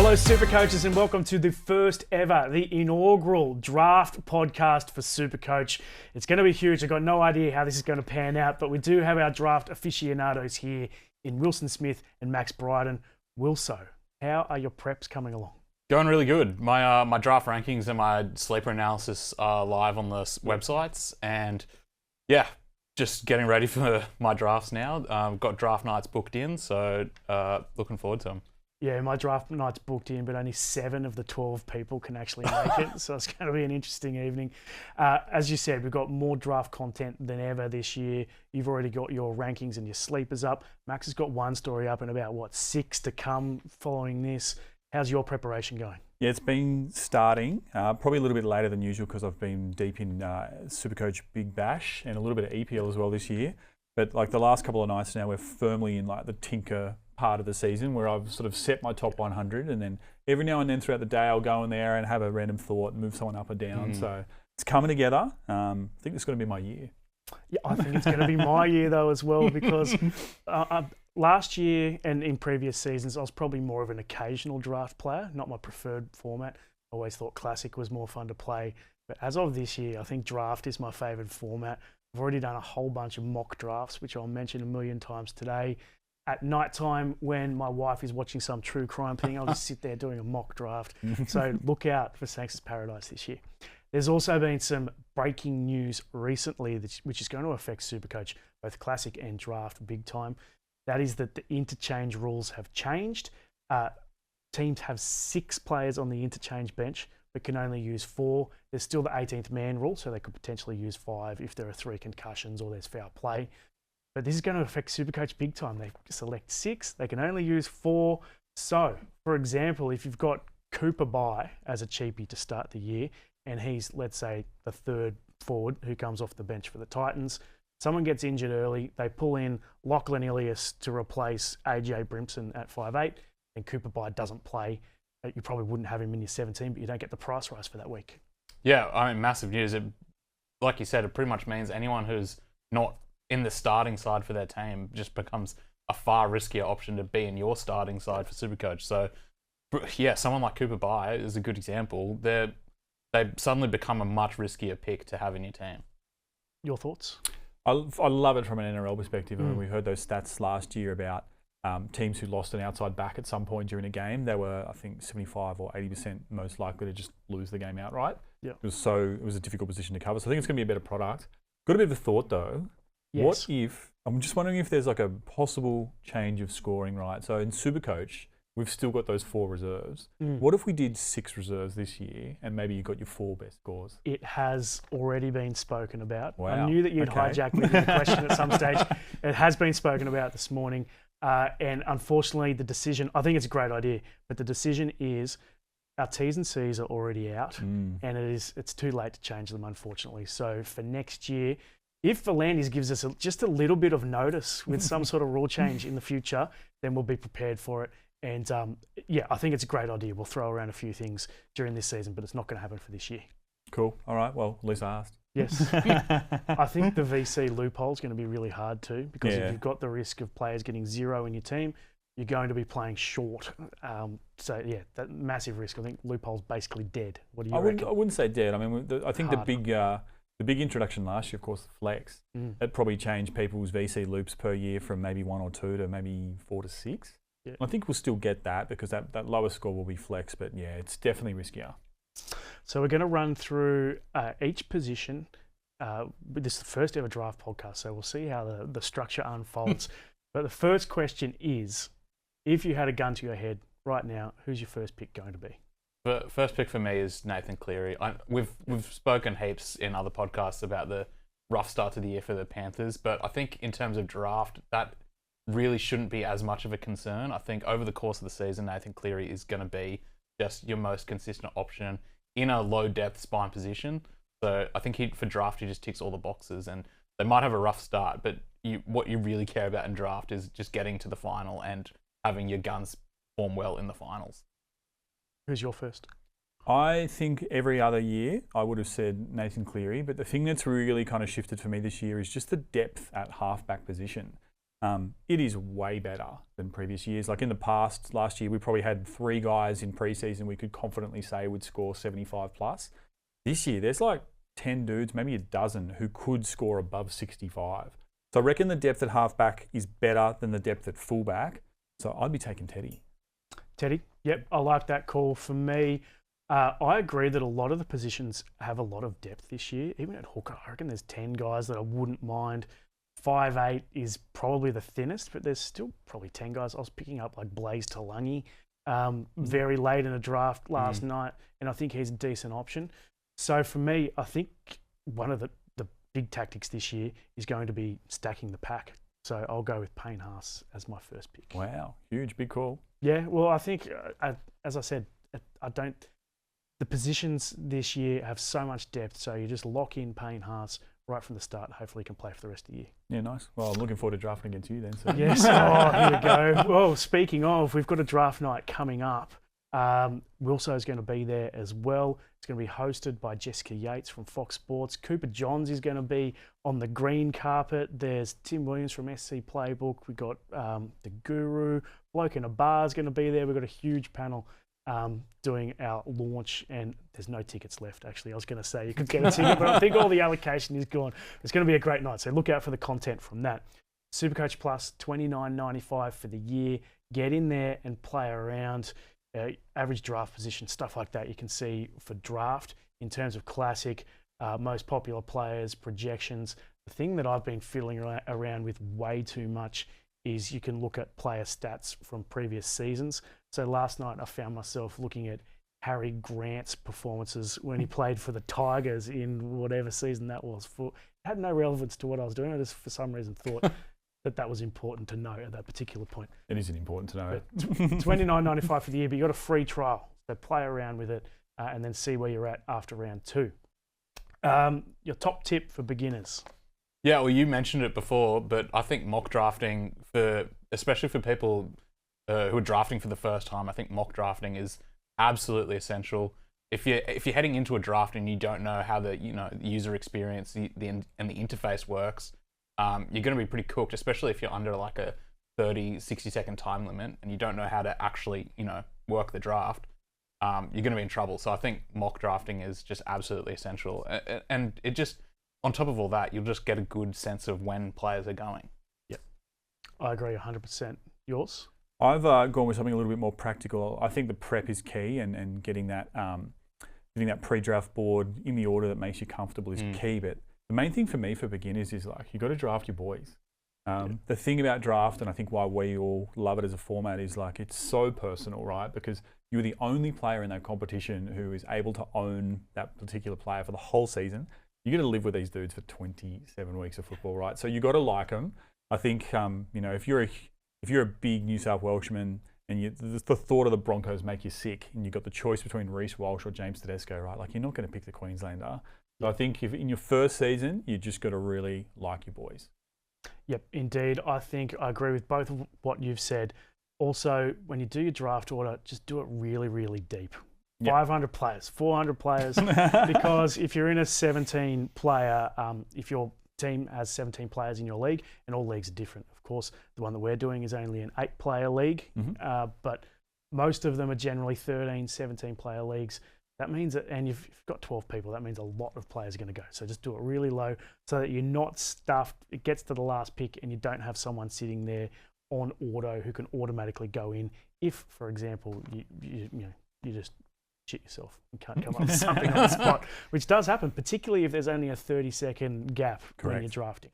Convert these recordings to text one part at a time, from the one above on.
Hello, Supercoaches, and welcome to the first ever, the inaugural draft podcast for SuperCoach. It's going to be huge. I've got no idea how this is going to pan out, but we do have our draft aficionados here in Wilson, Smith and Max Bryden. Wilso, how are your preps coming along? Going really good. My draft rankings and my sleeper analysis are live on the websites, and yeah, just getting ready for my drafts now. Got draft nights booked in, so looking forward to them. Yeah, my draft night's booked in, but only 7 of the 12 people can actually make it, so it's going to be an interesting evening. As you said, we've got more draft content than ever this year. You've already got your rankings and your sleepers up. Max has got one story up and about, 6 to come following this. How's your preparation going? Yeah, it's been starting, probably a little bit later than usual because I've been deep in SuperCoach Big Bash and a little bit of EPL as well this year. But like the last couple of nights now, we're firmly in like the tinker part of the season where I've sort of set my top 100, and then every now and then throughout the day I'll go in there and have a random thought and move someone up or down. So it's coming together. I think it's going to be my year. Yeah, I think it's going to be my year though as well, because last year and in previous seasons I was probably more of an occasional draft player, not my preferred format. I always thought classic was more fun to play, but as of this year I think draft is my favourite format. I've already done a whole bunch of mock drafts, which I'll mention a million times today. At night time, when my wife is watching some true crime thing, I'll just sit there doing a mock draft. So look out for Sangster's Paradise this year. There's also been some breaking news recently, which is going to affect SuperCoach, both classic and draft, big time. That is that the interchange rules have changed. Teams have 6 players on the interchange bench, but can only use 4. There's still the 18th man rule, so they could potentially use 5 if there are 3 concussions or there's foul play. But this is going to affect SuperCoach big time. They select 6, they can only use 4. So, for example, if you've got Cooper Bye as a cheapie to start the year, and he's, let's say, the 3rd forward who comes off the bench for the Titans, someone gets injured early, they pull in Lachlan Ilias to replace AJ Brimson at 5'8", and Cooper Bye doesn't play. You probably wouldn't have him in your 17, but you don't get the price rise for that week. Yeah, I mean, massive news. Like you said, it pretty much means anyone who's not in the starting side for their team just becomes a far riskier option to be in your starting side for SuperCoach. So, yeah, someone like Cooper Bye is a good example. They suddenly become a much riskier pick to have in your team. Your thoughts? I love it from an NRL perspective. I mean, we heard those stats last year about teams who lost an outside back at some point during a game. They were, I think, 75 or 80% most likely to just lose the game outright. Yeah. It was a difficult position to cover. So I think it's going to be a better product. Got a bit of a thought though. Yes. What if, I'm just wondering if there's like a possible change of scoring, right? So in SuperCoach, we've still got those 4 reserves. What if we did 6 reserves this year and maybe you got your 4 best scores? It has already been spoken about. Wow. I knew that you'd hijack me with the question at some stage. It has been spoken about this morning. And unfortunately, the decision, I think it's a great idea, but the decision is our T's and C's are already out, and it's too late to change them, unfortunately. So for next year, if Volandis gives us just a little bit of notice with some sort of rule change in the future, then we'll be prepared for it. And yeah, I think it's a great idea. We'll throw around a few things during this season, but it's not going to happen for this year. Cool. All right. Well, at least I asked. Yes. I think the VC loophole is going to be really hard too, because if you've got the risk of players getting 0 in your team, you're going to be playing short. So yeah, that massive risk. I think loophole's basically dead. What do you reckon? I wouldn't say dead. I mean, I think the big introduction last year, of course, the flex, that probably changed people's VC loops per year from maybe 1 or 2 to maybe 4 to 6. Yeah. I think we'll still get that because that lower score will be flex, but yeah, it's definitely riskier. So we're going to run through each position. This is the first ever draft podcast, so we'll see how the structure unfolds. But the first question is, if you had a gun to your head right now, who's your first pick going to be? The first pick for me is Nathan Cleary. We've spoken heaps in other podcasts about the rough start to the year for the Panthers, but I think in terms of draft, that really shouldn't be as much of a concern. I think over the course of the season, Nathan Cleary is going to be just your most consistent option in a low-depth spine position. So I think for draft, he just ticks all the boxes, and they might have a rough start, but what you really care about in draft is just getting to the final and having your guns perform well in the finals. Who's your first? I think every other year I would have said Nathan Cleary, but the thing that's really kind of shifted for me this year is just the depth at halfback position. it is way better than previous years. Like in the past, last year, we probably had 3 guys in preseason we could confidently say would score 75 plus. This year, there's like 10 dudes, maybe a dozen, who could score above 65. So I reckon the depth at halfback is better than the depth at fullback. So I'd be taking Teddy. Teddy, yep, I like that call. For me, I agree that a lot of the positions have a lot of depth this year. Even at hooker, I reckon there's 10 guys that I wouldn't mind. 5'8" is probably the thinnest, but there's still probably 10 guys. I was picking up like Blaze Talangi very late in a draft last night, and I think he's a decent option. So for me, I think one of the big tactics this year is going to be stacking the pack. So I'll go with Payne Haas as my first pick. Wow, huge, big call. Yeah, well, I think, as I said, the positions this year have so much depth, so you just lock in Payne Haas right from the start. Hopefully, he can play for the rest of the year. Yeah, nice. Well, I'm looking forward to drafting against you then. So. Yes. Oh, here we go. Well, speaking of, we've got a draft night coming up. Wilso is going to be there as well. It's going to be hosted by Jessica Yates from Fox Sports. Cooper Johns is going to be on the green carpet. There's Tim Williams from SC Playbook. We've got the Guru. Bloke in a Bar is going to be there. We've got a huge panel doing our launch, and there's no tickets left, actually. I was going to say you could get a ticket, but I think all the allocation is gone. It's going to be a great night, so look out for the content from that. Supercoach Plus, $29.95 for the year. Get in there and play around. Average draft position, stuff like that you can see for draft in terms of classic, most popular players, projections. The thing that I've been fiddling around with way too much is you can look at player stats from previous seasons. So last night I found myself looking at Harry Grant's performances when he played for the Tigers in whatever season that was. It had no relevance to what I was doing. I just for some reason thought that was important to know at that particular point. It isn't important to know. $29.95 for the year, but you got a free trial. So play around with it and then see where you're at after round 2. Your top tip for beginners? Yeah, well, you mentioned it before, but I think mock drafting, especially for people who are drafting for the first time, I think mock drafting is absolutely essential. If you're heading into a draft and you don't know how the user experience and the interface works, you're going to be pretty cooked, especially if you're under like a 30, 60-second time limit and you don't know how to actually, work the draft. You're going to be in trouble. So I think mock drafting is just absolutely essential. And it just, on top of all that, you'll just get a good sense of when players are going. Yep. I agree 100%. Yours? I've gone with something a little bit more practical. I think the prep is key, and getting that pre-draft board in the order that makes you comfortable is key. But the main thing for me for beginners is like you got to draft your boys. The thing about draft, and I think why we all love it as a format, is like it's so personal, right? Because you're the only player in that competition who is able to own that particular player for the whole season. You got to live with these dudes for 27 weeks of football, right? So you got to like them. I think if you're a big New South Welshman and the thought of the Broncos make you sick, and you've got the choice between Reece Walsh or James Tedesco, right? Like you're not going to pick the Queenslander. So I think if in your first season, you just got to really like your boys. Yep, indeed. I think I agree with both of what you've said. Also, when you do your draft order, just do it really, really deep. Yep. 500 players, 400 players, because if you're in a 17 player, if your team has 17 players in your league, and all leagues are different, of course, the one that we're doing is only an 8-player league, but most of them are generally 13, 17 player leagues. That means that, and you've got 12 people, that means a lot of players are going to go. So just do it really low so that you're not stuffed. It gets to the last pick and you don't have someone sitting there on auto who can automatically go in if, for example, you just shit yourself and can't come up with something on the spot, which does happen, particularly if there's only a 30-second gap when you're drafting.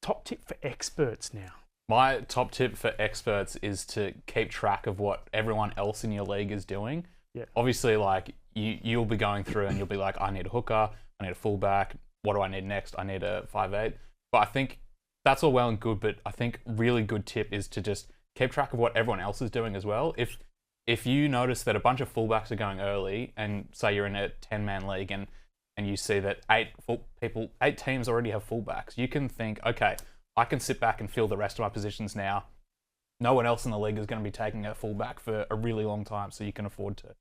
Top tip for experts now. My top tip for experts is to keep track of what everyone else in your league is doing. Yeah. Obviously, like you'll be going through and you'll be like, I need a hooker, I need a fullback. What do I need next? I need a 5'8". But I think that's all well and good. But I think really good tip is to just keep track of what everyone else is doing as well. If you notice that a bunch of fullbacks are going early, and say you're in a 10-man league and you see that 8 teams already have fullbacks, you can think, okay, I can sit back and fill the rest of my positions now. No one else in the league is going to be taking a fullback for a really long time, so you can afford to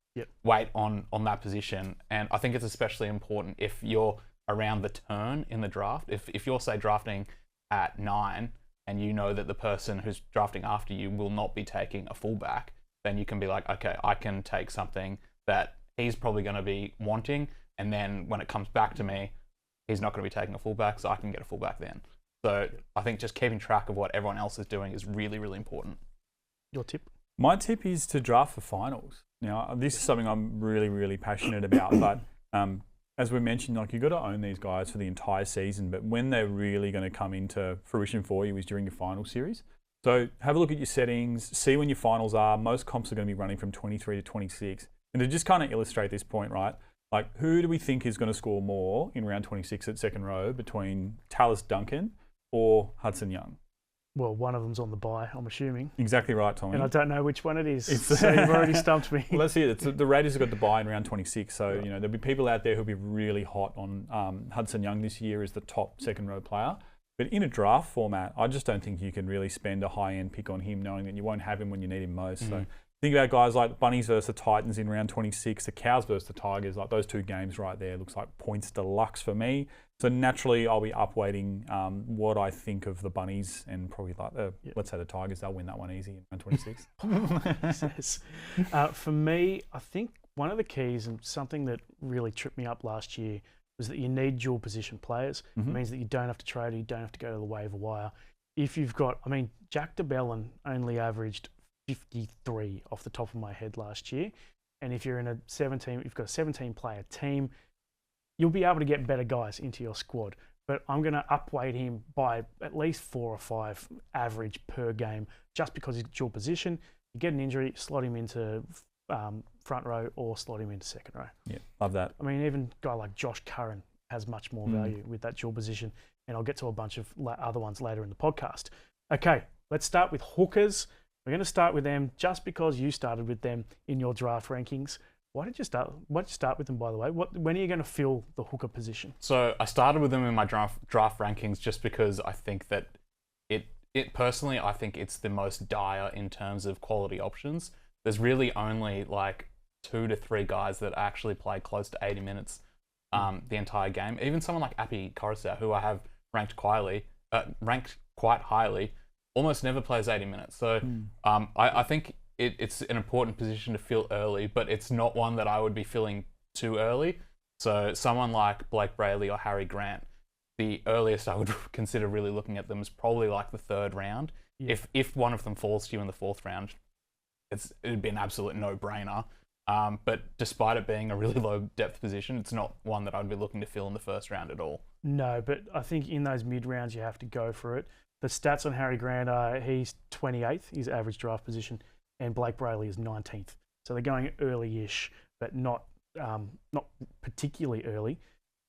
wait on that position. And I think it's especially important if you're around the turn in the draft. If you're, say, drafting at 9 and you know that the person who's drafting after you will not be taking a fullback, then you can be like, okay, I can take something that he's probably going to be wanting, and then when it comes back to me, he's not going to be taking a fullback, so I can get a fullback then. So I think just keeping track of what everyone else is doing is really, really important. Your tip? My tip is to draft for finals. Now, this is something I'm really, really passionate about, but as we mentioned, like, you've got to own these guys for the entire season, but when they're really going to come into fruition for you is during your final series. So have a look at your settings, see when your finals are. Most comps are going to be running from 23 to 26. And to just kind of illustrate this point, right? Like, who do we think is going to score more in round 26 at second row between Tallis Duncan or Hudson Young? Well, one of them's on the bye, I'm assuming. Exactly right, Tommy. And I don't know which one it is, so you've already stumped me. Well, let's see. The Raiders have got the bye in round 26, so you know there'll be people out there who'll be really hot on Hudson Young this year as the top second row player. But in a draft format, I just don't think you can really spend a high-end pick on him, knowing that you won't have him when you need him most. So think about guys like Bunnies versus the Titans in round 26, the Cows versus the Tigers. Like, those two games right there looks like points deluxe for me. So naturally, I'll be upweighting what I think of the Bunnies and probably like let's say the Tigers. They'll win that one easy in round 26. For me, I think one of the keys and something that really tripped me up last year was that you need dual position players. It means that you don't have to trade, you don't have to go to the waiver wire. If you've got, I mean, Jack DeBellin only averaged 53 off the top of my head last year. And if you're in a 17, you've got a 17 player team, you'll be able to get better guys into your squad. But I'm going to upweight him by at least 4 or 5 average per game just because he's dual position. You get an injury, slot him into front row or slot him into second row. Yeah, love that. I mean, even a guy like Josh Curran has much more value with that dual position. And I'll get to a bunch of other ones later in the podcast. Okay, let's start with hookers. We're going to start with them just because you started with them in your draft rankings. Why did you start with them, by the way? When are you going to fill the hooker position? So I started with them in my draft rankings just because I think that it personally, I think it's the most dire in terms of quality options. There's really only like 2 to 3 guys that actually play close to 80 minutes the entire game. Even someone like Api Coruscant, who I have ranked quite highly, almost never plays 80 minutes. So I think it's an important position to fill early, but it's not one that I would be filling too early. So someone like Blake Brayley or Harry Grant, the earliest I would consider really looking at them is probably like the 3rd round. Yeah. If one of them falls to you in the 4th round, it'd be an absolute no-brainer. But despite it being a really low depth position, it's not one that I'd be looking to fill in the 1st round at all. No, but I think in those mid-rounds you have to go for it. The stats on Harry Grant are he's 28th, his average draft position, and Blake Brayley is 19th. So they're going early-ish, but not particularly early.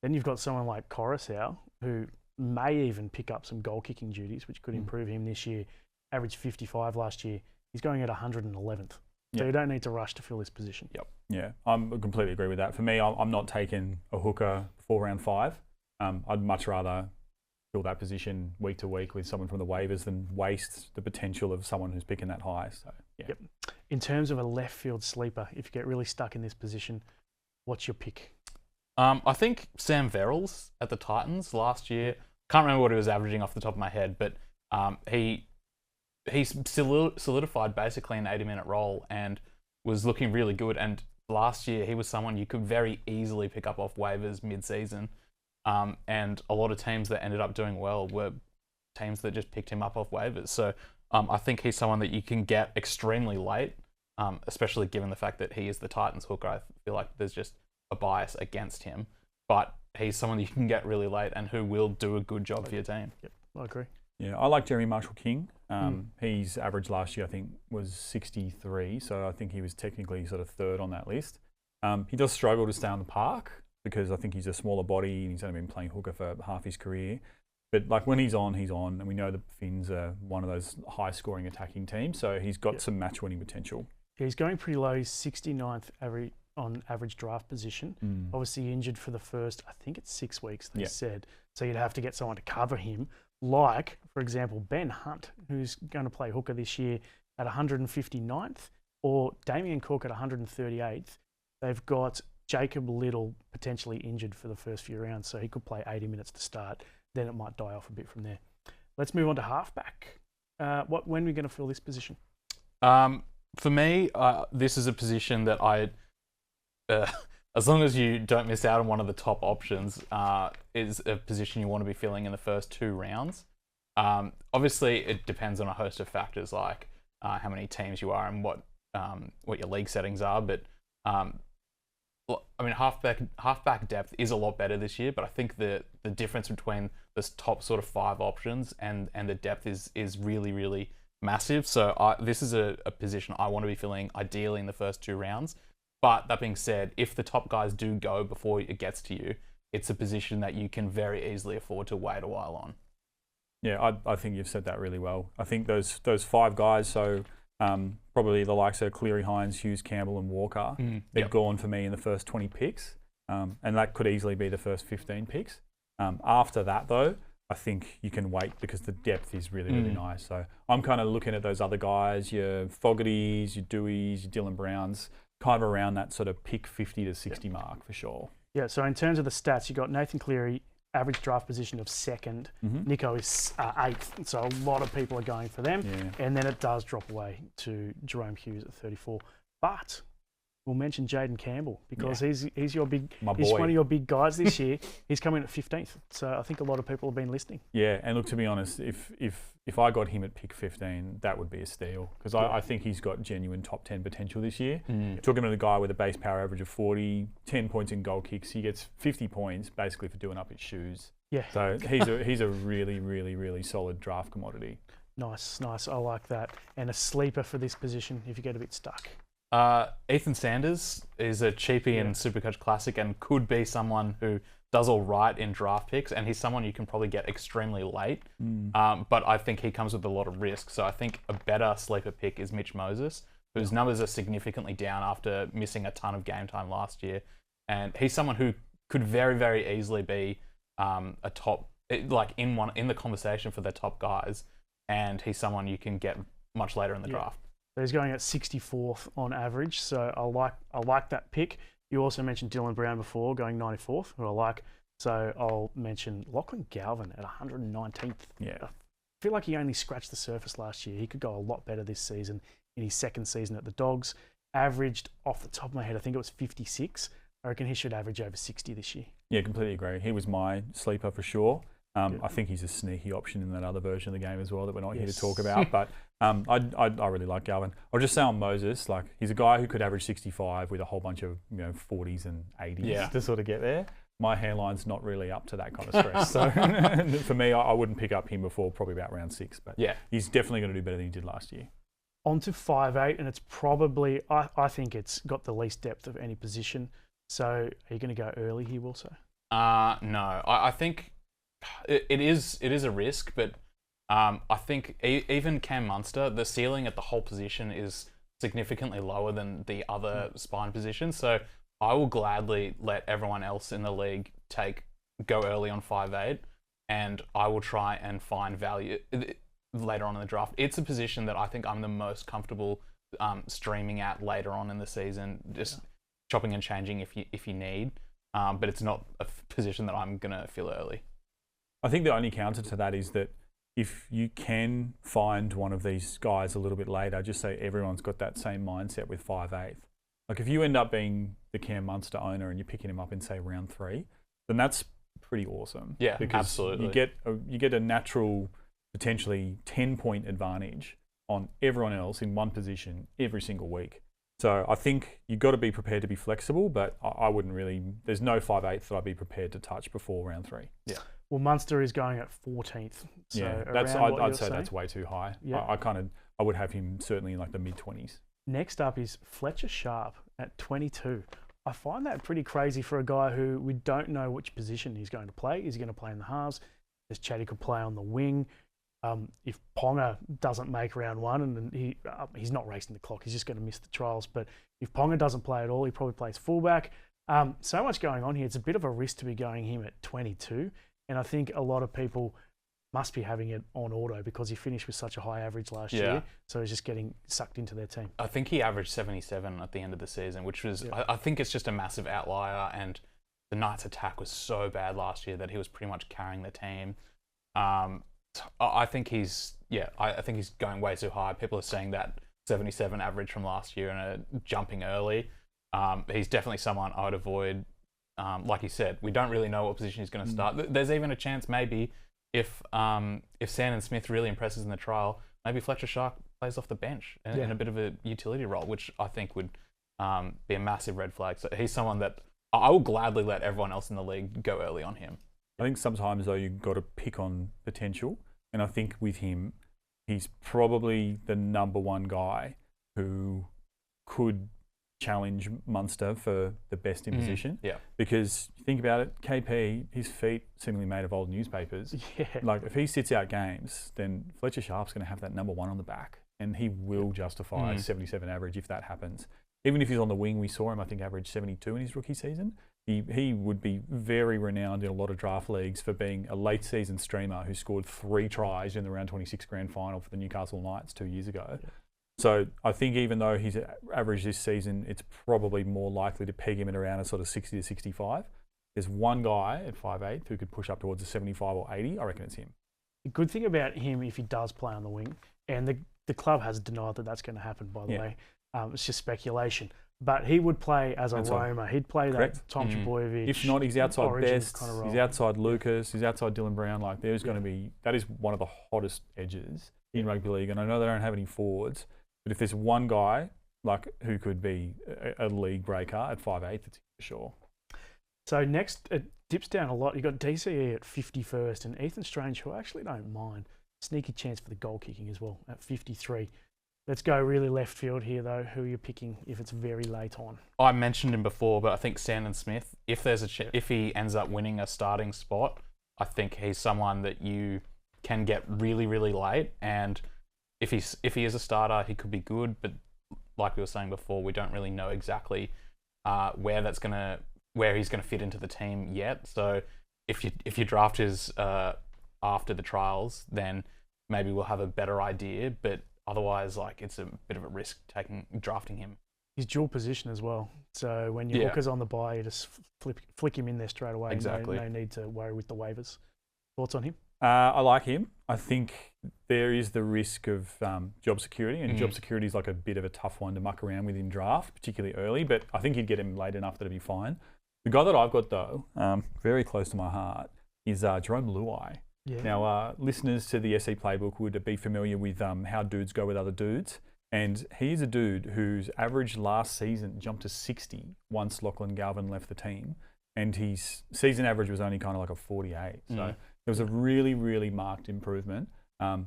Then you've got someone like Coruscant, who may even pick up some goal-kicking duties, which could improve him this year. Averaged 55 last year. He's going at 111th. So you don't need to rush to fill this position. Yep. Yeah, I completely agree with that. For me, I'm not taking a hooker before round 5. I'd much rather fill that position week to week with someone from the waivers than waste the potential of someone who's picking that high. So, yeah. Yep. In terms of a left field sleeper, if you get really stuck in this position, what's your pick? I think Sam Verrills at the Titans last year. Can't remember what he was averaging off the top of my head, but he solidified basically an 80-minute role and was looking really good. And last year, he was someone you could very easily pick up off waivers mid-season. And a lot of teams that ended up doing well were teams that just picked him up off waivers. So I think he's someone that you can get extremely late, especially given the fact that he is the Titans hooker. I feel like there's just a bias against him. But he's someone that you can get really late and who will do a good job for your team. Yep, I agree. Yeah, I like Jeremy Marshall-King. His average last year, I think, was 63. So I think he was technically sort of 3rd on that list. He does struggle to stay on the park because I think he's a smaller body and he's only been playing hooker for half his career. But like when he's on, and we know the Finns are one of those high-scoring attacking teams, so he's got some match-winning potential. Yeah, he's going pretty low. He's 69th on average draft position. Obviously injured for the first, I think it's 6 weeks, they said. So you'd have to get someone to cover him. Like, for example, Ben Hunt, who's going to play hooker this year at 159th, or Damien Cook at 138th. They've got Jacob Little potentially injured for the first few rounds, so he could play 80 minutes to start. Then it might die off a bit from there. Let's move on to halfback. When are we going to fill this position? For me, this is a position that as long as you don't miss out on one of the top options, is a position you want to be filling in the first 2 rounds. Obviously, it depends on a host of factors like how many teams you are and what your league settings are. But I mean, halfback depth is a lot better this year. But I think the difference between this top sort of 5 options and the depth is really, really massive. So this is a position I want to be filling ideally in the first 2 rounds. But that being said, if the top guys do go before it gets to you, it's a position that you can very easily afford to wait a while on. Yeah, I think you've said that really well. I think those 5 guys, so probably the likes of Cleary, Hines, Hughes, Campbell and Walker, they've gone for me in the first 20 picks. And that could easily be the first 15 picks. After that, though, I think you can wait because the depth is really, really nice. So I'm kind of looking at those other guys, your Fogartys, your Deweys, your Dylan Browns, kind of around that sort of pick 50 to 60 mark for sure. Yeah, so in terms of the stats, you got Nathan Cleary, average draft position of 2nd. Nico is 8th, so a lot of people are going for them. Yeah. And then it does drop away to Jerome Hughes at 34. But we'll mention Jaden Campbell because he's one of your big guys this year. He's coming at 15th, so I think a lot of people have been listening. Yeah, and look, to be honest, if I got him at pick 15, that would be a steal because I think he's got genuine top 10 potential this year. Talking to a guy with a base power average of 40, 10 points in goal kicks, he gets 50 points basically for doing up his shoes. Yeah. So he's a really, really, really solid draft commodity. Nice. I like that. And a sleeper for this position if you get a bit stuck. Ethan Sanders is a cheapie in SuperCoach Classic and could be someone who does all right in draft picks, and he's someone you can probably get extremely late. But I think he comes with a lot of risk. So I think a better sleeper pick is Mitch Moses, whose numbers are significantly down after missing a ton of game time last year. And he's someone who could very, very easily be a top, like in the conversation for the top guys. And he's someone you can get much later in the draft. So he's going at 64th on average. So I like that pick. You also mentioned Dylan Brown before, going 94th, who I like. So I'll mention Lachlan Galvin at 119th. Yeah. I feel like he only scratched the surface last year. He could go a lot better this season in his 2nd season at the Dogs. Averaged, off the top of my head, I think it was 56. I reckon he should average over 60 this year. Yeah, completely agree. He was my sleeper for sure. I think he's a sneaky option in that other version of the game as well that we're not here to talk about. But I really like Galvin. I'll just say on Moses, like he's a guy who could average 65 with a whole bunch of 40s and 80s to sort of get there. My hairline's not really up to that kind of stress. So for me, I wouldn't pick up him before probably about round 6. But he's definitely going to do better than he did last year. On to 5'8", and it's probably, I think it's got the least depth of any position. So are you going to go early here, Wilso? No. I think it is a risk, but I think even Cam Munster, the ceiling at the whole position is significantly lower than the other spine positions. So I will gladly let everyone else in the league go early on 5'8", and I will try and find value later on in the draft. It's a position that I think I'm the most comfortable streaming at later on in the season, just chopping and changing if you need. But it's not a position that I'm gonna fill early. I think the only counter to that is that if you can find one of these guys a little bit later, just say everyone's got that same mindset with 5'8". Like if you end up being the Cam Munster owner and you're picking him up in say round 3, then that's pretty awesome. Yeah, because absolutely. You get a natural, potentially 10-point advantage on everyone else in one position every single week. So I think you've got to be prepared to be flexible, but I wouldn't really. There's no 5'8" that I'd be prepared to touch before round 3. Yeah. Well, Munster is going at 14th. So I'd say that's way too high. Yeah. I would have him certainly in like the mid-20s. Next up is Fletcher Sharp at 22. I find that pretty crazy for a guy who we don't know which position he's going to play. Is he going to play in the halves? Does Chatty could play on the wing? If Ponga doesn't make round 1 and he's not racing the clock, he's just going to miss the trials. But if Ponga doesn't play at all, he probably plays fullback. So much going on here. It's a bit of a risk to be going him at 22. And I think a lot of people must be having it on auto because he finished with such a high average last year. So he's just getting sucked into their team. I think he averaged 77 at the end of the season, which was, I think it's just a massive outlier. And the Knights' attack was so bad last year that he was pretty much carrying the team. I think he's I think he's going way too high. People are saying that 77 average from last year and are jumping early. He's definitely someone I would avoid. Like you said, we don't really know what position he's going to start. There's even a chance maybe if Sand Smith really impresses in the trial, maybe Fletcher Shark plays off the bench in a bit of a utility role, which I think would be a massive red flag. So he's someone that I will gladly let everyone else in the league go early on him. I think sometimes though you've got to pick on potential, and I think with him, he's probably the number one guy who could challenge Munster for the best in position. Yeah. Because think about it, KP, his feet seemingly made of old newspapers. Yeah. Like if he sits out games, then Fletcher Sharp's going to have that number one on the back, and he will justify 77 average if that happens. Even if he's on the wing, we saw him, I think, average 72 in his rookie season. He would be very renowned in a lot of draft leagues for being a late season streamer who scored 3 tries in the round 26 grand final for the Newcastle Knights 2 years ago. Yeah. So I think even though he's average this season, it's probably more likely to peg him at around a sort of 60 to 65. There's one guy at 5'8" who could push up towards a 75 or 80. I reckon it's him. The good thing about him, if he does play on the wing, and the club has denied that that's going to happen, by the way, it's just speculation. But he would play as a roamer. He'd play that Tom Trbojevic. If not, he's outside Best, kind of he's outside Lucas, he's outside Dylan Brown. Like there's going to be, that is one of the hottest edges in rugby league. And I know they don't have any forwards, but if there's one guy like who could be a league breaker at 5'8", it's for sure. So next, it dips down a lot. You've got DCE at 51st and Ethan Strange, who I actually don't mind. Sneaky chance for the goal kicking as well at 53. Let's go really left field here, though. Who are you picking if it's very late on? I mentioned him before, but I think Sand Smith, if he ends up winning a starting spot, I think he's someone that you can get really, really late. And if he is a starter, he could be good. But like we were saying before, we don't really know exactly where he's gonna fit into the team yet. So if you draft his after the trials, then maybe we'll have a better idea. But otherwise, like it's a bit of a risk drafting him. He's dual position as well. So when your hooker's on the bye, you just flick him in there straight away. Exactly. No need to worry with the waivers. Thoughts on him? I like him. I think there is the risk of job security, and job security is like a bit of a tough one to muck around with in draft, particularly early, but I think you'd get him late enough that it'd be fine. The guy that I've got, though, very close to my heart, is Jerome Luai. Yeah. Now, listeners to the SE Playbook would be familiar with how dudes go with other dudes. And he's a dude whose average last season jumped to 60 once Lachlan Galvin left the team. And his season average was only kind of like a 48. So there was a really, really marked improvement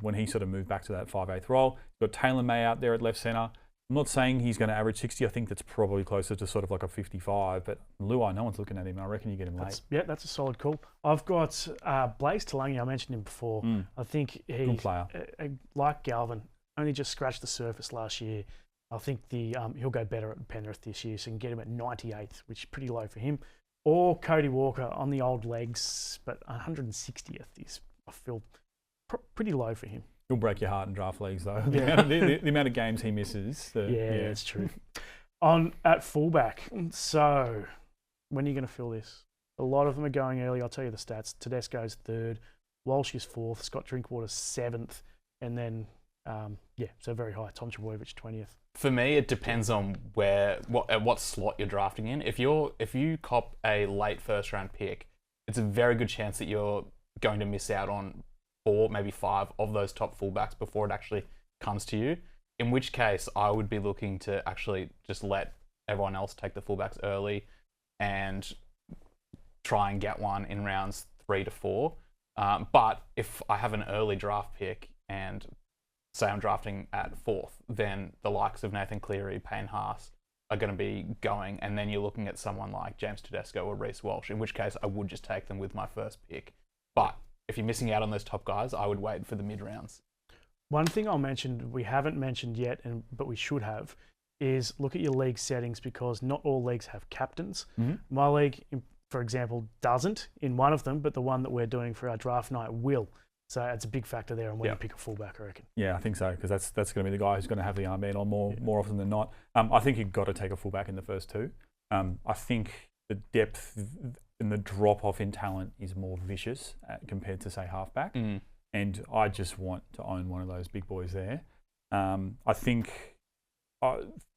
when he sort of moved back to that 5'8" role. You've got Taylor May out there at left centre. I'm not saying he's going to average 60. I think that's probably closer to sort of like a 55. But Luai, no one's looking at him. I reckon you get him late. That's a solid call. I've got Blaze Talangi. I mentioned him before. I think he's good player. Like Galvin, only just scratched the surface last year. I think he'll go better at Penrith this year, so you can get him at 98th, which is pretty low for him. Or Cody Walker on the old legs, but 160th is, I feel, pretty low for him. He'll break your heart in draft leagues, though. Yeah. the amount of games he misses. That's true. At fullback, so when are you going to fill this? A lot of them are going early. I'll tell you the stats. Tedesco's 3rd, Walsh is 4th, Scott Drinkwater's 7th, and then, so very high. Tom Trbojevic 20th. For me, it depends on what slot you're drafting in. If you cop a late first round pick, it's a very good chance that you're going to miss out on 4, maybe 5 of those top fullbacks before it actually comes to you. In which case, I would be looking to actually just let everyone else take the fullbacks early and try and get one in rounds 3 to 4. But if I have an early draft pick and say I'm drafting at 4th, then the likes of Nathan Cleary, Payne Haas are going to be going, and then you're looking at someone like James Tedesco or Reece Walsh, in which case I would just take them with my first pick. But if you're missing out on those top guys, I would wait for the mid-rounds. One thing I'll mention, we haven't mentioned yet, but we should have, is look at your league settings, because not all leagues have captains. My league, for example, doesn't in one of them, but the one that we're doing for our draft night will. So it's a big factor there on when you pick a fullback, I reckon. Yeah, I think so, because that's going to be the guy who's going to have the armband on more often than not. I think you've got to take a fullback in the first 2. I think the depth and the drop-off in talent is more vicious compared to, say, halfback. and I just want to own one of those big boys there. I think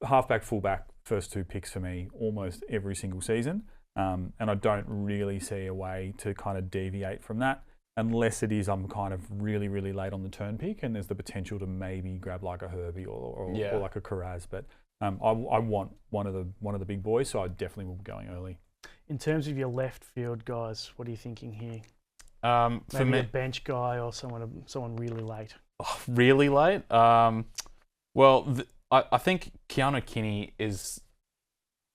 halfback, fullback, first 2 picks for me almost every single season, and I don't really see a way to kind of deviate from that unless it is I'm kind of really, really late on the turn pick and there's the potential to maybe grab like a Herbie or like a Carraz. But I want one of the big boys, so I definitely will be going early. In terms of your left field guys, what are you thinking here? For Maybe me, a bench guy or someone really late. really late. I think Keanu Kinney is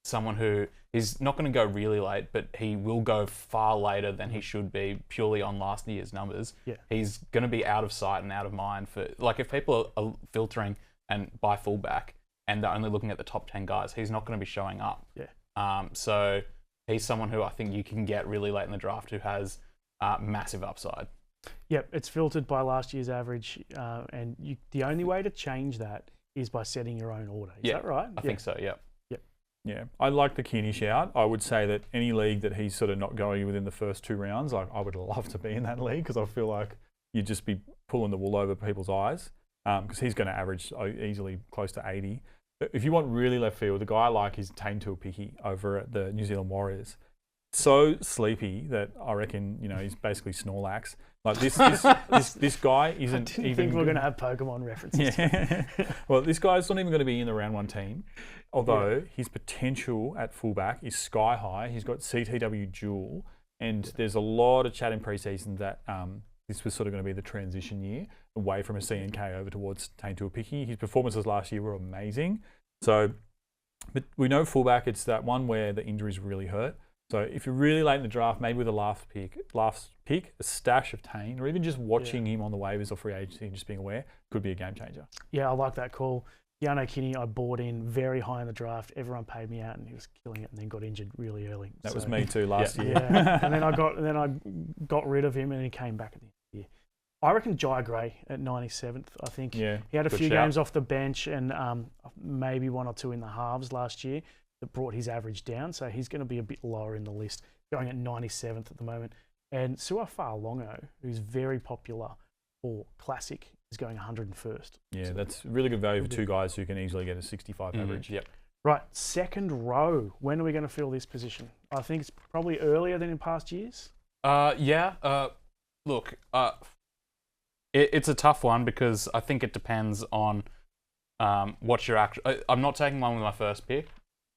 someone who is not going to go really late, but he will go far later than he should be purely on last year's numbers. Yeah. He's going to be out of sight and out of mind for, like, if people are filtering and by fullback and they're only looking at the top 10 guys, he's not going to be showing up. Yeah. So he's someone who I think you can get really late in the draft who has massive upside. Yep, it's filtered by last year's average, and the only way to change that is by setting your own order. Is that right? I think so, yeah. Yeah, I like the Kearney shout. I would say that any league that he's sort of not going within the first 2 rounds, I would love to be in that league because I feel like you'd just be pulling the wool over people's eyes because he's going to average easily close to 80. If you want really left field, the guy I like is Tane Tuapiki over at the New Zealand Warriors. So sleepy that I reckon, he's basically Snorlax. Like this guy isn't I didn't think we're going to have Pokemon references. Yeah. Well, this guy's not even going to be in the round 1 team. Although his potential at fullback is sky high. He's got CTW dual, and there's a lot of chat in preseason that this was sort of going to be the transition year away from a CNK over towards Tane Tuapiki. His performances last year were amazing. So, but we know fullback, it's that one where the injuries really hurt. So if you're really late in the draft, maybe with a last pick, a stash of Tane, or even just watching him on the waivers or free agency and just being aware, could be a game changer. Yeah, I like that call. Keanu Kinney, I bought in very high in the draft. Everyone paid me out, and he was killing it, and then got injured really early. That was me too last year. Yeah, and then I got rid of him, and he came back at the end of the year. I reckon Jai Gray at 97th. I think he had a few games off the bench and maybe 1 or 2 in the halves last year that brought his average down. So he's going to be a bit lower in the list, going at 97th at the moment. And Suafar Longo, who's very popular for Classic, is going 101st. Yeah, that's really good value for 2 guys who can easily get a 65 average. Yep. Right, second row. When are we going to fill this position? I think it's probably earlier than in past years. Look, it's a tough one because I think it depends on what your actual. I'm not taking one with my first pick.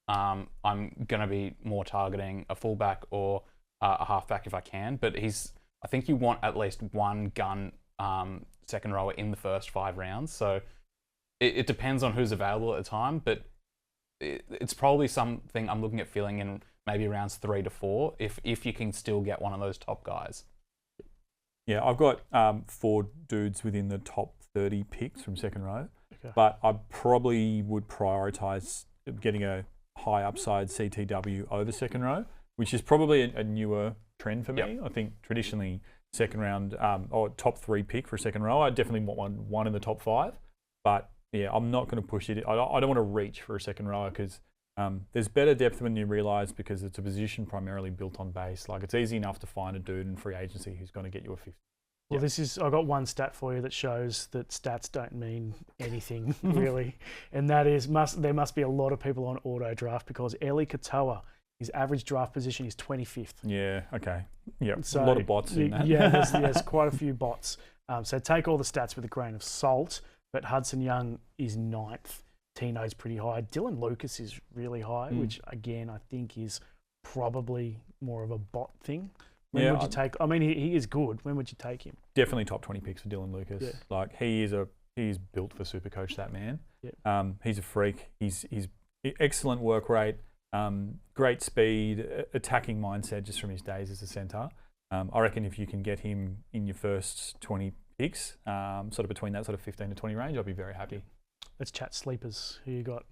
I'm going to be more targeting a fullback or a halfback if I can. But I think you want at least one gun second rower in the first 5 rounds. So it depends on who's available at the time. But it's probably something I'm looking at filling in maybe rounds 3 to 4 if you can still get one of those top guys. Yeah, I've got 4 dudes within the top 30 picks from second row, but I probably would prioritise getting a high upside CTW over second row, which is probably a newer trend for me. Yep. I think traditionally second round or top 3 pick for second row, I definitely want one in the top 5, but yeah, I'm not going to push it. I don't want to reach for a second rower because there's better depth when you realise because it's a position primarily built on base. Like it's easy enough to find a dude in free agency who's going to get you a 50. Well, I've got one stat for you that shows that stats don't mean anything really, and that is there must be a lot of people on auto draft because Eli Katoa, his average draft position is 25th. Yeah. Okay. Yeah. So, a lot of bots in that. Yeah, there's quite a few bots. So take all the stats with a grain of salt. But Hudson Young is 9th. Tino's pretty high. Dylan Lucas is really high, which again I think is probably more of a bot thing. When would you take? I mean, he is good. When would you take him? Definitely top 20 picks for Dylan Lucas. Yeah. Like he is built for SuperCoach. That man. Yeah. He's a freak. He's excellent work rate, great speed, attacking mindset just from his days as a centre. I reckon if you can get him in your first 20 picks, sort of between that sort of 15 to 20 range, I'll be very happy. Let's chat sleepers. Who you got?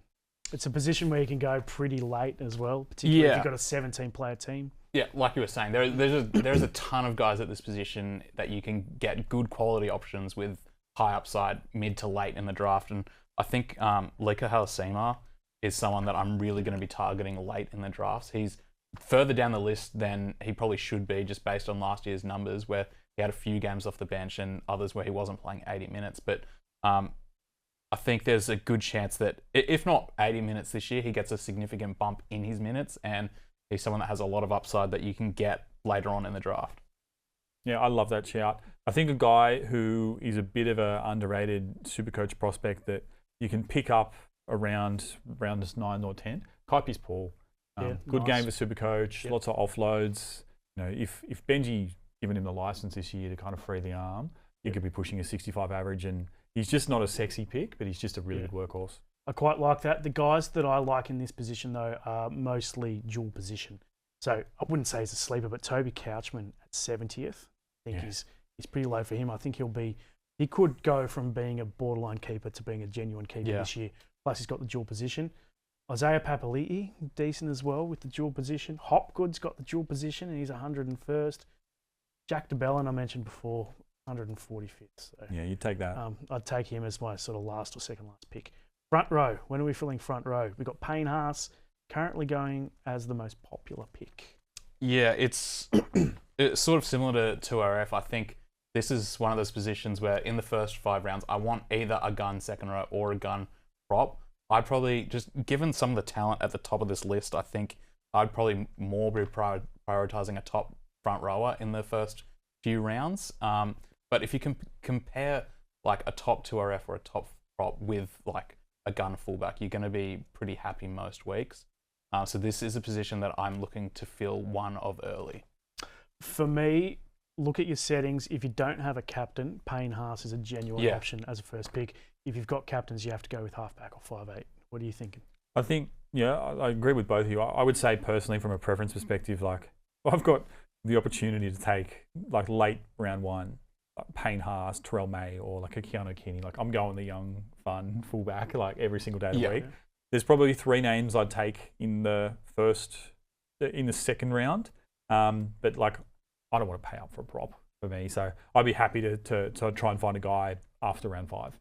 It's a position where you can go pretty late as well, particularly if you've got a 17-player team. Yeah, like you were saying, there's a ton of guys at this position that you can get good quality options with high upside mid to late in the draft. And I think Lika Halasima is someone that I'm really going to be targeting late in the drafts. He's further down the list than he probably should be just based on last year's numbers where he had a few games off the bench and others where he wasn't playing 80 minutes. But I think there's a good chance that if not 80 minutes this year, he gets a significant bump in his minutes, and he's someone that has a lot of upside that you can get later on in the draft. Yeah, I love that shout. I think a guy who is a bit of an underrated Supercoach prospect that you can pick up around rounds 9 or 10. Kaipi's Paul. Good game for Supercoach, lots of offloads. You know, if Benji given him the license this year to kind of free the arm, he could be pushing a 65 average, and he's just not a sexy pick, but he's just a really good workhorse. I quite like that. The guys that I like in this position, though, are mostly dual position. So I wouldn't say he's a sleeper, but Toby Couchman at 70th, I think he's pretty low for him. I think he could go from being a borderline keeper to being a genuine keeper this year. Plus, he's got the dual position. Isaiah Papali'i, decent as well with the dual position. Hopgood's got the dual position, and he's 101st. Jack DeBellin, I mentioned before, 145th. So, yeah, you'd take that. I'd take him as my sort of last or second last pick. Front row. When are we filling front row? We've got Payne Haas currently going as the most popular pick. Yeah, it's sort of similar to 2RF. I think this is one of those positions where in the first 5 rounds, I want either a gun second row or a gun prop. I'd probably, just given some of the talent at the top of this list, I think I'd probably more be prioritizing a top front rower in the first few rounds. But if you can compare like a top 2RF or a top prop with like a gun fullback, you're going to be pretty happy most weeks. So this is a position that I'm looking to fill one of early. For me, look at your settings. If you don't have a captain, Payne Haas is a genuine option as a first pick. If you've got captains, you have to go with halfback or 5'8". What are you thinking? I think, I agree with both of you. I would say personally, from a preference perspective, like I've got the opportunity to take like late round 1, like Payne Haas, Terrell May, or like a Keanu Kearney. Like I'm going the young, fun fullback like every single day of the week. There's probably 3 names I'd take in the second round. But like I don't want to pay up for a prop for me, so I'd be happy to try and find a guy after round 5.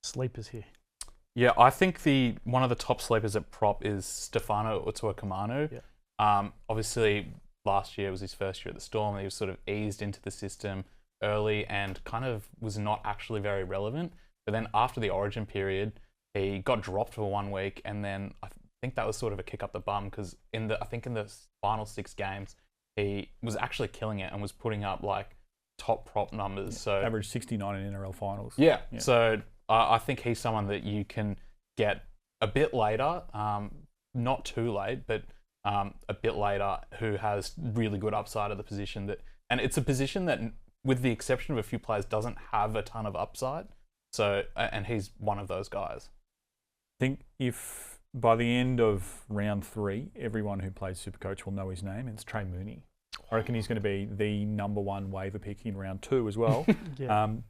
Sleepers here. Yeah, I think one of the top sleepers at prop is Stefano Utoikamanu. Obviously, last year was his first year at the Storm, and he was sort of eased into the system early and kind of was not actually very relevant. But then after the Origin period, he got dropped for 1 week, and then I think that was sort of a kick up the bum because in the final 6 games, he was actually killing it and was putting up like top prop numbers. So averaged 69 in NRL finals. Yeah. So I think he's someone that you can get a bit later, not too late, but a bit later, who has really good upside of the position and it's a position that, with the exception of a few players, doesn't have a ton of upside. So, and he's one of those guys. I think if by the end of round 3, everyone who plays Supercoach will know his name. It's Trey Mooney. I reckon he's going to be the number 1 waiver pick in round 2 as well.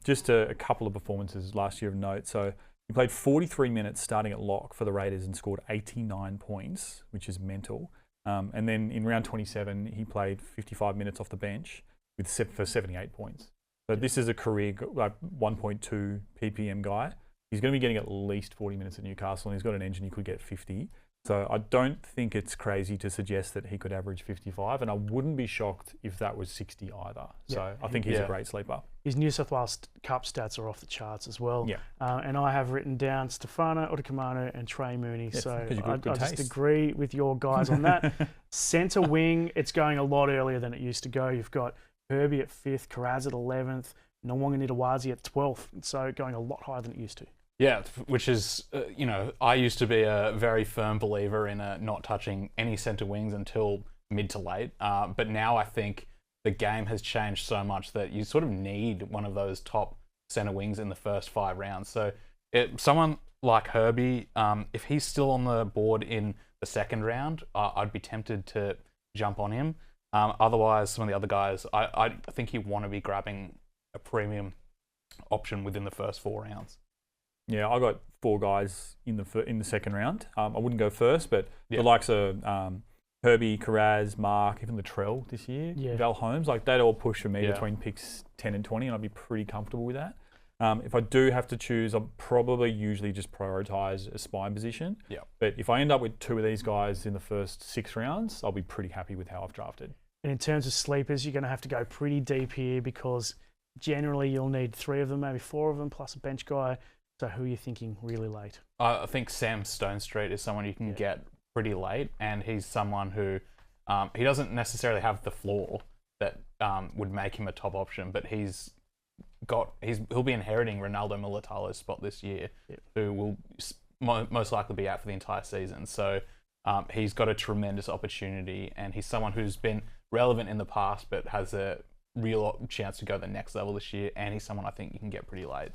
Just a couple of performances last year of note. So he played 43 minutes starting at lock for the Raiders and scored 89 points, which is mental. And then in round 27, he played 55 minutes off the bench for 78 points. So this is a career 1.2 ppm guy. He's going to be getting at least 40 minutes at Newcastle, and he's got an engine he could get 50. So I don't think it's crazy to suggest that he could average 55, and I wouldn't be shocked if that was 60 either. So I think he's a great sleeper. His New South Wales Cup stats are off the charts as well. And I have written down Stefano Utoikamanu and Trey Mooney. So I just agree with your guys on that. Centre wing, it's going a lot earlier than it used to go. You've got Herbie at 5th, Karaz at 11th, Nwanga Nitawazi at 12th. So going a lot higher than it used to. Yeah, which is, I used to be a very firm believer in not touching any centre wings until mid to late. But now I think the game has changed so much that you sort of need one of those top centre wings in the first 5 rounds. So someone like Herbie, if he's still on the board in the second round, I'd be tempted to jump on him. Otherwise, some of the other guys, I think you want to be grabbing a premium option within the first 4 rounds. Yeah, I got 4 guys in the second round. I wouldn't go first, but the likes of Herbie, Karaz, Mark, even Latrell this year, Val Holmes, like they'd all push for me between picks 10 and 20, and I'd be pretty comfortable with that. If I do have to choose, I'll probably usually just prioritise a spine position. But if I end up with 2 of these guys in the first 6 rounds, I'll be pretty happy with how I've drafted. And in terms of sleepers, you're going to have to go pretty deep here because generally you'll need 3 of them, maybe 4 of them, plus a bench guy. So who are you thinking really late? I think Sam Stonestreet is someone you can get pretty late, and he's someone who he doesn't necessarily have the floor that would make him a top option, but he'll be inheriting Ronaldo Mulatalo's spot this year, who will most likely be out for the entire season. So he's got a tremendous opportunity, and he's someone who's been relevant in the past, but has a real chance to go to the next level this year, and he's someone I think you can get pretty late.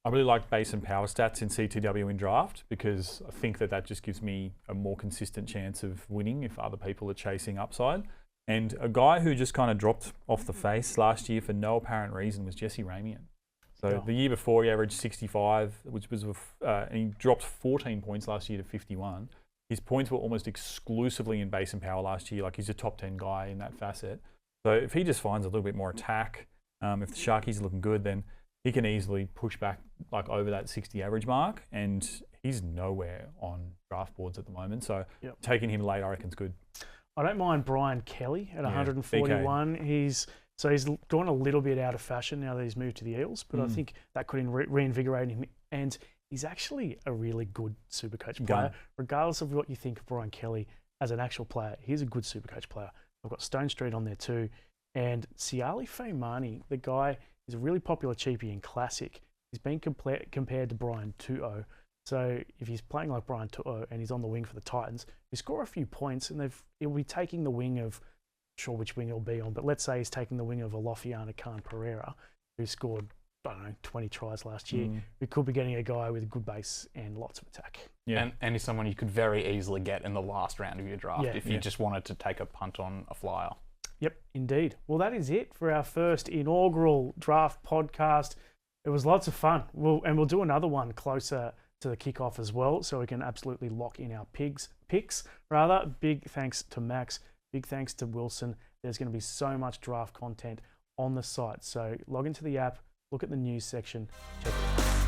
I really like base and power stats in CTW in draft because I think that just gives me a more consistent chance of winning if other people are chasing upside. And a guy who just kind of dropped off the face last year for no apparent reason was Jesse Ramian. So the year before he averaged 65, which was and he dropped 14 points last year to 51. His points were almost exclusively in base and power last year. Like, he's a top 10 guy in that facet. So if he just finds a little bit more attack, if the Sharkies are looking good, then he can easily push back like over that 60 average mark, and he's nowhere on draft boards at the moment. So taking him late, I reckon, is good. I don't mind Brian Kelly at 141. He's gone a little bit out of fashion now that he's moved to the Eels, but I think that could reinvigorate him. And he's actually a really good Supercoach player, regardless of what you think of Brian Kelly as an actual player. He's a good Supercoach player. I've got Stonestreet on there too, and Siali Faimani, the guy. He's a really popular cheapie in Classic. He's been compared to Brian Tu'o. So if he's playing like Brian Tu'o and he's on the wing for the Titans, he score a few points, and he'll be taking the wing of, not sure which wing he'll be on, but let's say he's taking the wing of Alofiana Khan Pereira, who scored, 20 tries last year. We could be getting a guy with a good base and lots of attack. Yeah. And he's someone you could very easily get in the last round of your draft if you just wanted to take a punt on a flyer. Yep, indeed. Well, that is it for our first inaugural draft podcast. It was lots of fun. We'll do another one closer to the kickoff as well, so we can absolutely lock in our picks. Big thanks to Max. Big thanks to Wilson. There's going to be so much draft content on the site. So log into the app, look at the news section, check it out.